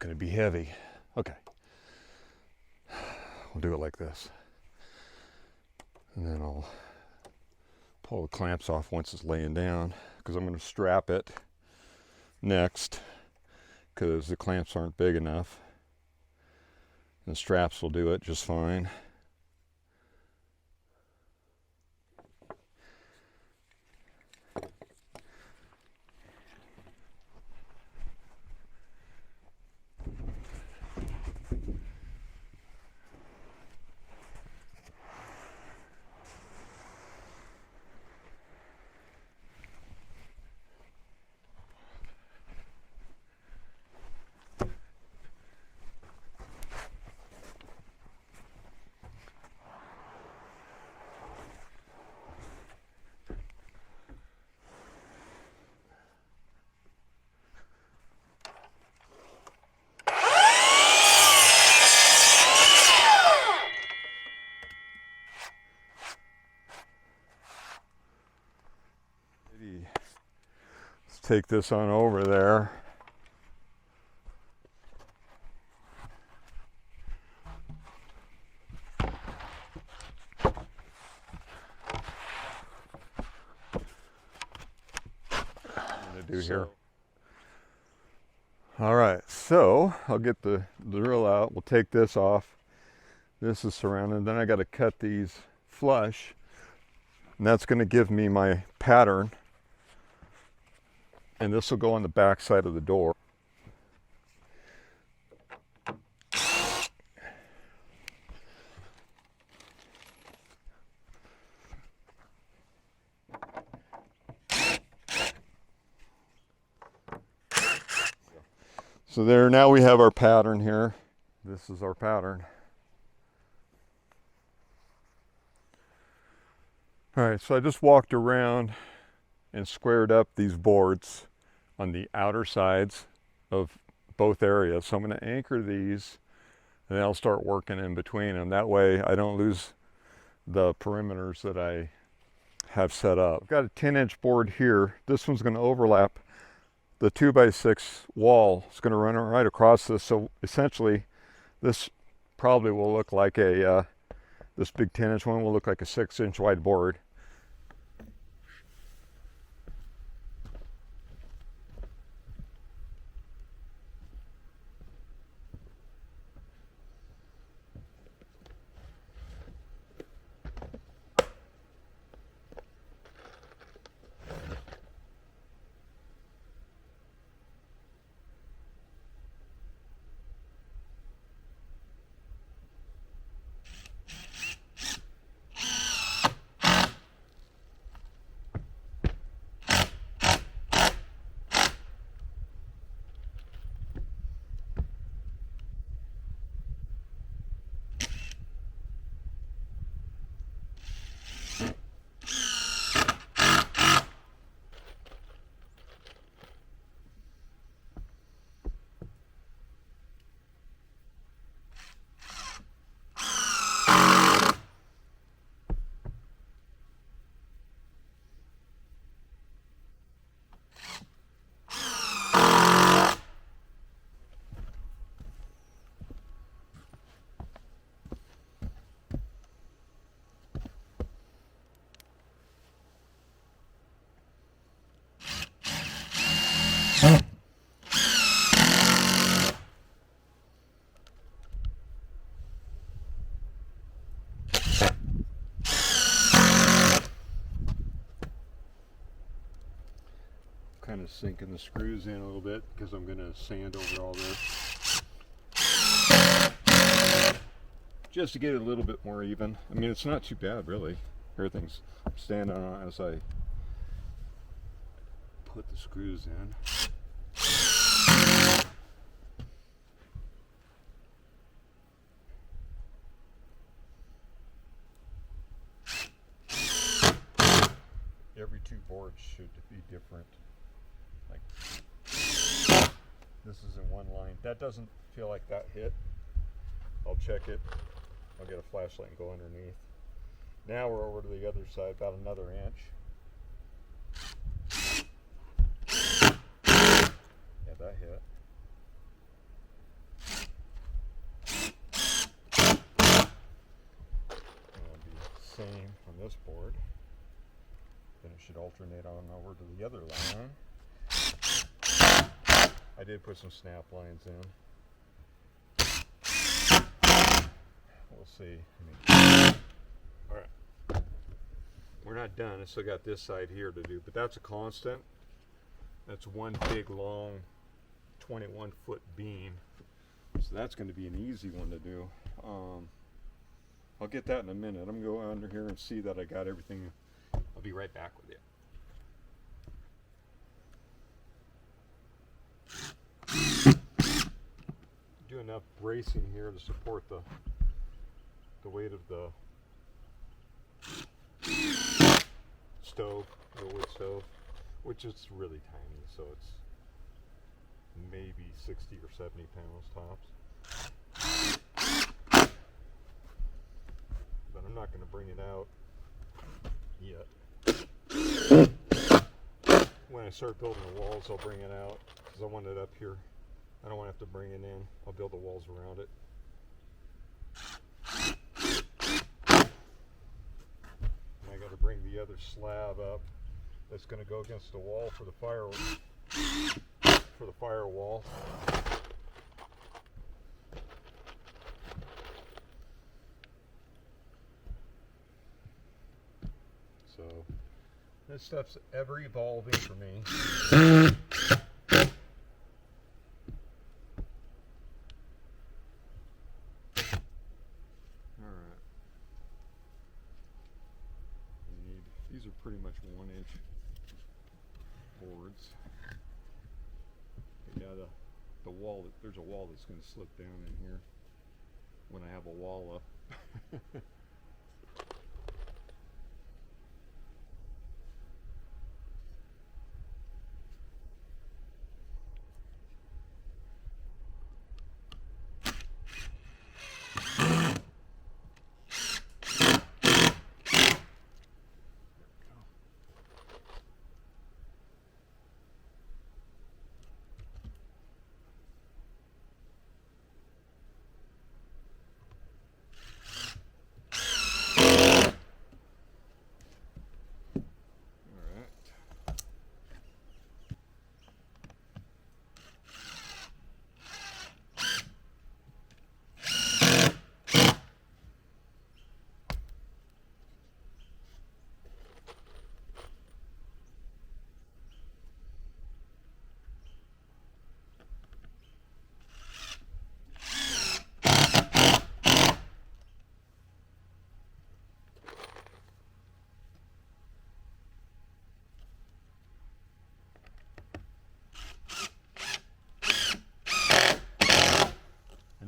going to be heavy. Okay. We'll do it like this. And then I'll pull the clamps off once it's laying down, because I'm going to strap it next, because the clamps aren't big enough. And the straps will do it just fine. Let's take this on over there. Do here. All right, so I'll get the drill out. We'll take this off. This is surrounded. Then I got to cut these flush, and that's going to give me my pattern. And this will go on the back side of the door. So there, now we have our pattern here. This is our pattern. All right, so I just walked around and squared up these boards on the outer sides of both areas. So I'm going to anchor these, and then I'll start working in between them. That way I don't lose the perimeters that I have set up. I've got a 10-inch board here. This one's going to overlap the 2x6 wall. It's going to run right across this. So essentially this probably will look like a, this big 10-inch one will look like a 6-inch wide board. Kind of sinking the screws in a little bit because I'm going to sand over all this just to get it a little bit more even. I mean, it's not too bad really. Everything's standing on as I put the screws in. Every two boards should be different. Like this is in one line. That doesn't feel like that hit. I'll check it. I'll get a flashlight and go underneath. Now we're over to the other side, about another inch. Yeah, that hit. same on this board. Then it should alternate on over to the other line. I did put some snap lines in. We'll see. Alright. We're not done. I still got this side here to do, but that's a constant. That's one big long 21-foot beam. So that's going to be an easy one to do. I'll get that in a minute. I'm going to go under here and see that I got everything. I'll be right back with you. Do enough bracing here to support the weight of the stove, the wood stove, which is really tiny, so it's maybe 60 or 70 pounds tops. But I'm not going to bring it out yet. When I start building the walls, I'll bring it out because I want it up here. I don't want to have to bring it in. I'll build the walls around it. And I got to bring the other slab up that's going to go against the wall for the firewall. So this stuff's ever evolving for me. Alright. These are pretty much 1-inch boards. Yeah, the wall, there's a wall that's going to slip down in here when I have a wall up.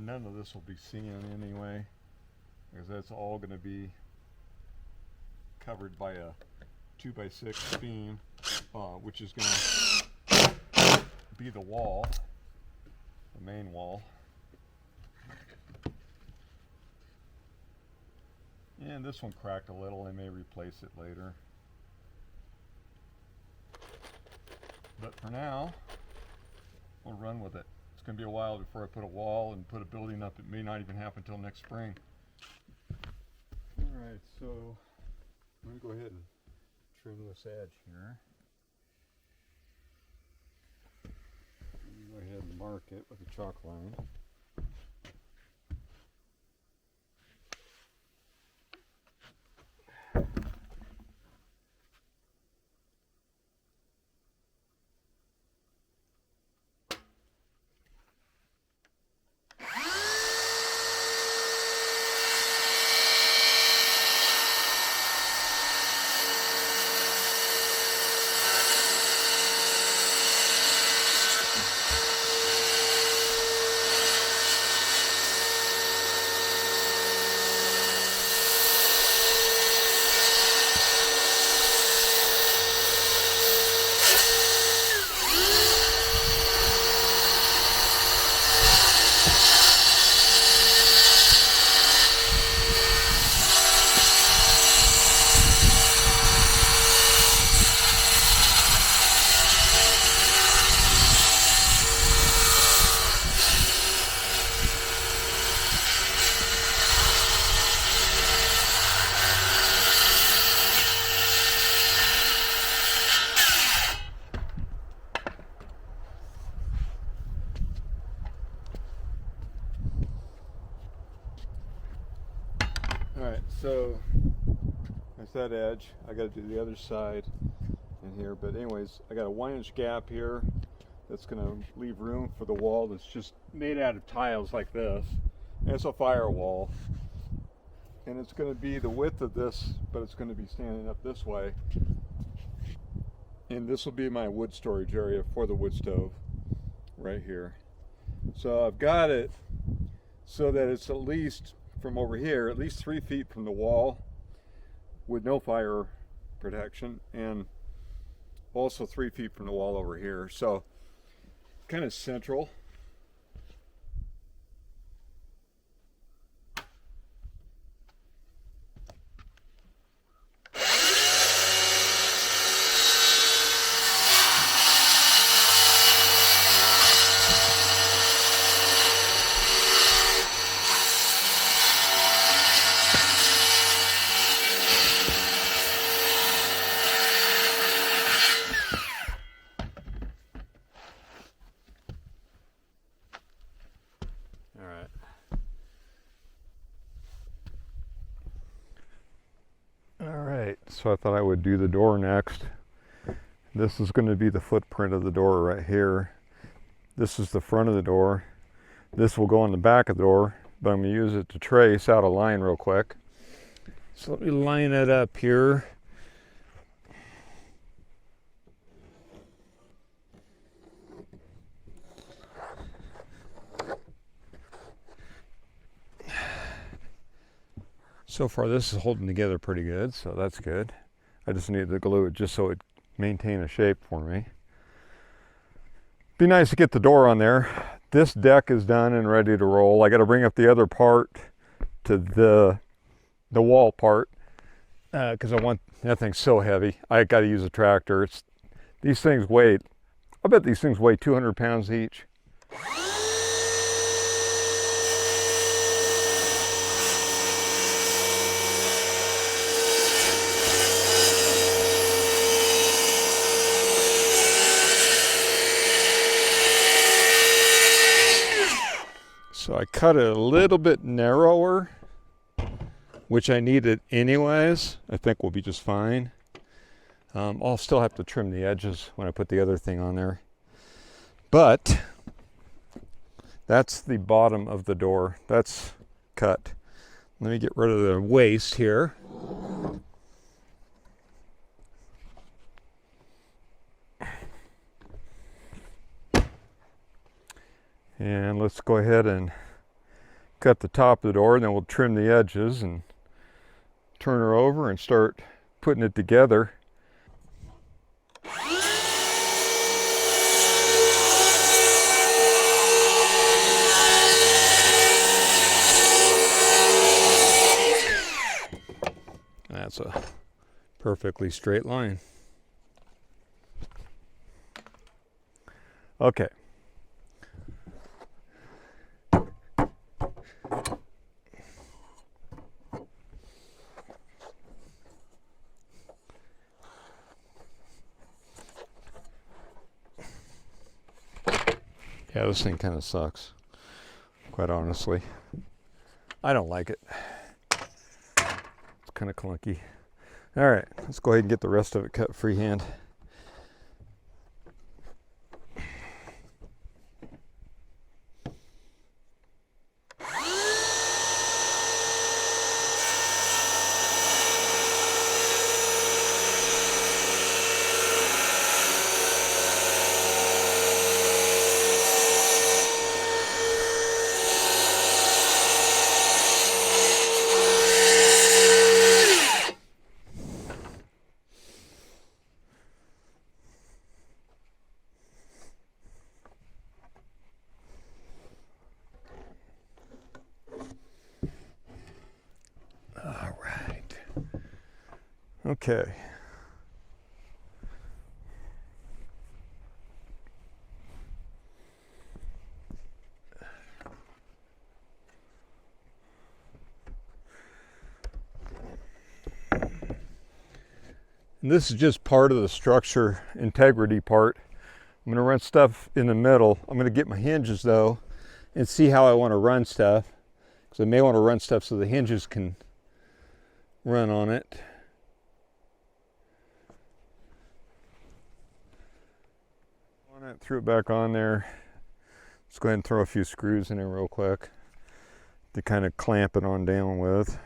None of this will be seen anyway, because that's all going to be covered by a 2x6 beam, which is going to be the wall, the main wall. And this one cracked a little. I may replace it later. But for now, we'll run with it. It's going to be a while before I put a wall and put a building up. It may not even happen until next spring. Alright, so I'm going to go ahead and trim this edge here. Go ahead and mark it with a chalk line. right, so that's that edge. I got to do the other side in here, but anyways, I got a 1-inch gap here that's going to leave room for the wall that's just made out of tiles like this. And it's a firewall, and it's going to be the width of this, but it's going to be standing up this way. And this will be my wood storage area for the wood stove right here. So I've got it so that it's at least from over here, at least 3 feet from the wall with no fire protection, and also 3 feet from the wall over here. So kind of central. So I thought I would do the door next. This is going to be the footprint of the door right here. This is the front of the door. This will go on the back of the door, but I'm going to use it to trace out a line real quick. So let me line it up here. So far this is holding together pretty good, so that's good. I just need to glue it just so it maintain a shape for me. Be nice to get the door on there. This deck is done and ready to roll. I got to bring up the other part to the wall part because that thing's so heavy. I got to use a tractor. These things weigh, I bet these things weigh 200 pounds each. So I cut it a little bit narrower, which I needed anyways. I think will be just fine. I'll still have to trim the edges when I put the other thing on there. But that's the bottom of the door. That's cut. Let me get rid of the waste here. And let's go ahead and cut the top of the door, and then we'll trim the edges and turn her over and start putting it together. That's a perfectly straight line. Okay. Yeah, this thing kind of sucks, quite honestly. I don't like it. It's kind of clunky. All right, let's go ahead and get the rest of it cut freehand. Okay. And this is just part of the structure integrity part. I'm going to run stuff in the middle. I'm going to get my hinges though and see how I want to run stuff, because I may want to run stuff so the hinges can run on it. Threw it back on there. Let's go ahead and throw a few screws in there real quick to kind of clamp it on down with.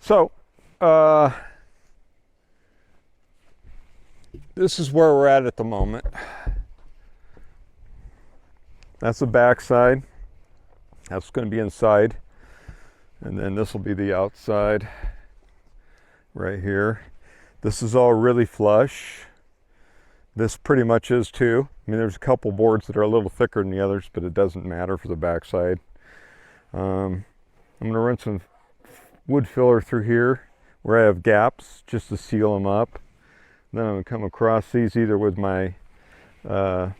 So, this is where we're at the moment. That's the back side. That's going to be inside. And then this will be the outside right here. This is all really flush. This pretty much is too. I mean, there's a couple boards that are a little thicker than the others, but it doesn't matter for the back side. I'm going to run some wood filler through here where I have gaps just to seal them up. Then I'm going to come across these either with my battery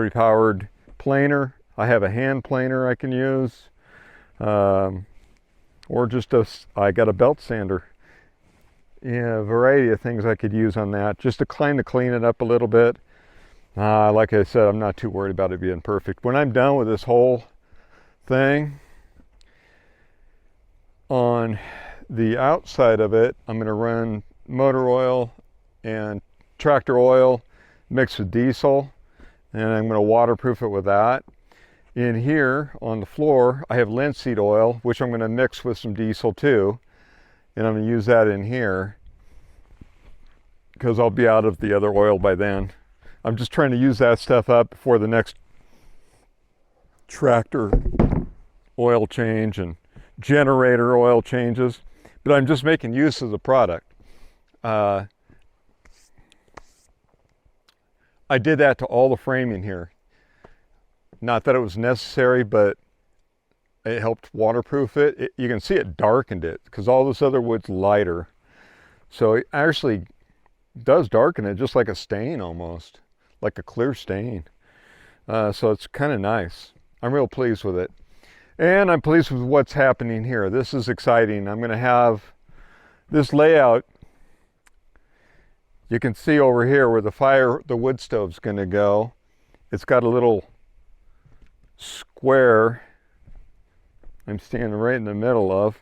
powered planer. I have a hand planer I can use, or just I got a belt sander. Yeah, a variety of things I could use on that just to clean it up a little bit. Like I said, I'm not too worried about it being perfect. When I'm done with this whole thing, on the outside of it, I'm going to run motor oil and tractor oil mixed with diesel, and I'm going to waterproof it with that. In here on the floor, I have linseed oil, which I'm going to mix with some diesel too, and I'm going to use that in here because I'll be out of the other oil by then. I'm just trying to use that stuff up before the next tractor oil change and generator oil changes, but I'm just making use of the product. I did that to all the framing here. Not that it was necessary, but it helped waterproof it. You can see it darkened it because all this other wood's lighter. So it actually does darken it just like a stain almost, like a clear stain. So it's kind of nice. I'm real pleased with it. And I'm pleased with what's happening here. This is exciting. I'm going to have this layout. You can see over here where the wood stove's going to go. It's got a little square I'm standing right in the middle of.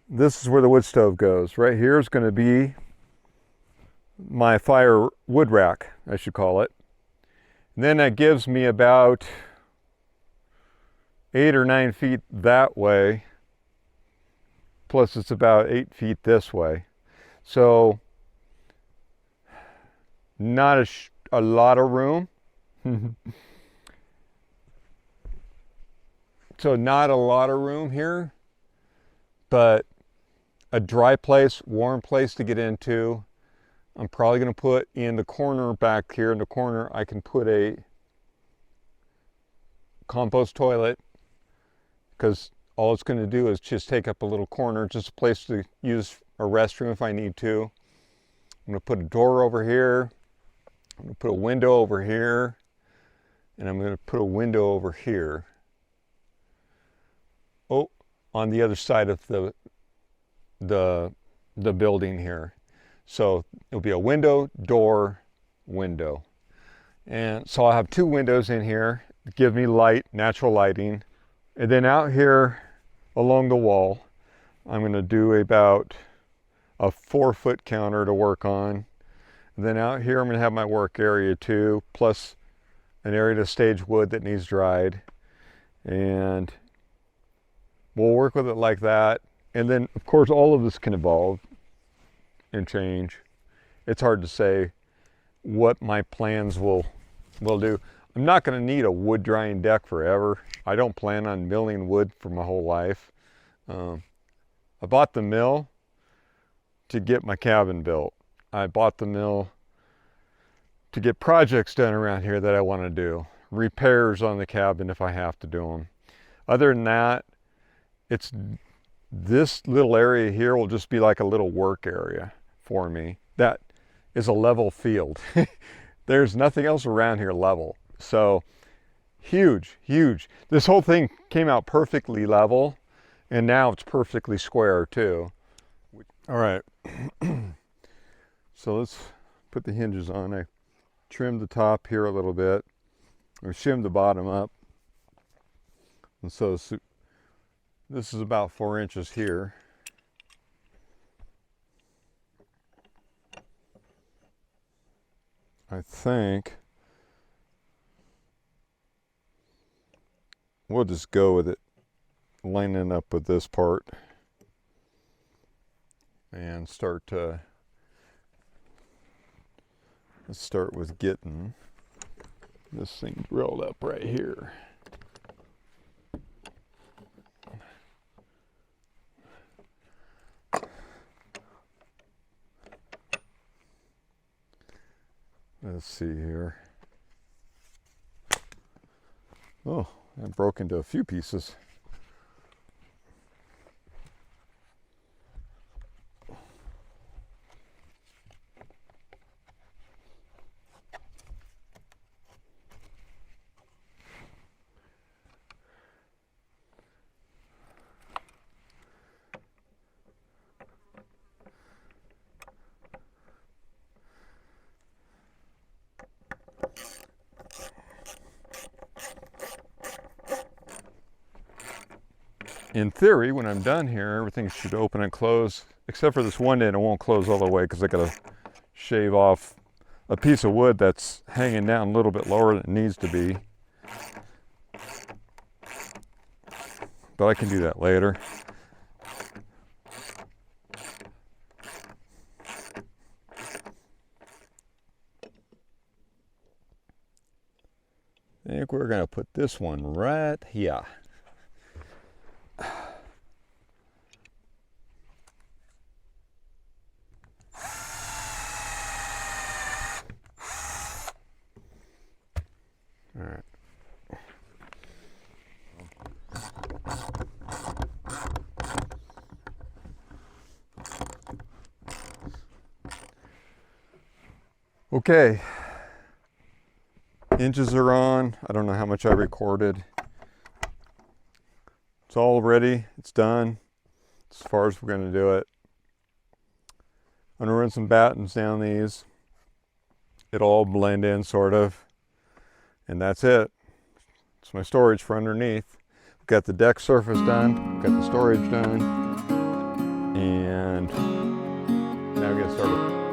This is where the wood stove goes. Right here is going to be my fire wood rack, I should call it. And then that gives me about 8 or 9 feet that way, plus it's about 8 feet this way. So not a lot of room. So not a lot of room here, but a dry place, warm place to get into. I'm probably going to put in the corner back here in the corner, I can put a compost toilet, because all it's going to do is just take up a little corner, just a place to use a restroom if I need to. I'm going to put a door over here. I'm going to put a window over here. And I'm going to put a window over here. Oh, on the other side of the building here. So it'll be a window, door, window. And so I'll have 2 windows in here to give me light, natural lighting. And then out here along the wall, I'm going to do about a 4-foot counter to work on. And then out here I'm going to have my work area too, plus an area to stage wood that needs dried. And we'll work with it like that. And then of course all of this can evolve and change. It's hard to say what my plans will will do. I'm not going to need a wood drying deck forever. I don't plan on milling wood for my whole life. I bought the mill to get my cabin built. I bought the mill to get projects done around here that I want to do. Repairs on the cabin if I have to do them. Other than that, it's this little area here will just be like a little work area for me. That is a level field. There's nothing else around here level. So huge, huge. This whole thing came out perfectly level, and now it's perfectly square too. All right, so let's put the hinges on. I trimmed the top here a little bit. I shimmed the bottom up. And so this is about 4 inches here. I think we'll just go with it, lining up with this part and let's start with getting this thing drilled up right here. Let's see here. Oh, I broke into a few pieces. In theory, when I'm done here, everything should open and close, except for this one end. It won't close all the way because I gotta shave off a piece of wood that's hanging down a little bit lower than it needs to be. But I can do that later. I think we're gonna put this one right here. All right. Okay. Hinges are on. I don't know how much I recorded. It's all ready. It's done. As far as we're going to do it. I'm going to run some battens down these. It'll all blend in sort of. And that's it. It's my storage for underneath. We've got the deck surface done. We've got the storage done. And now we get started.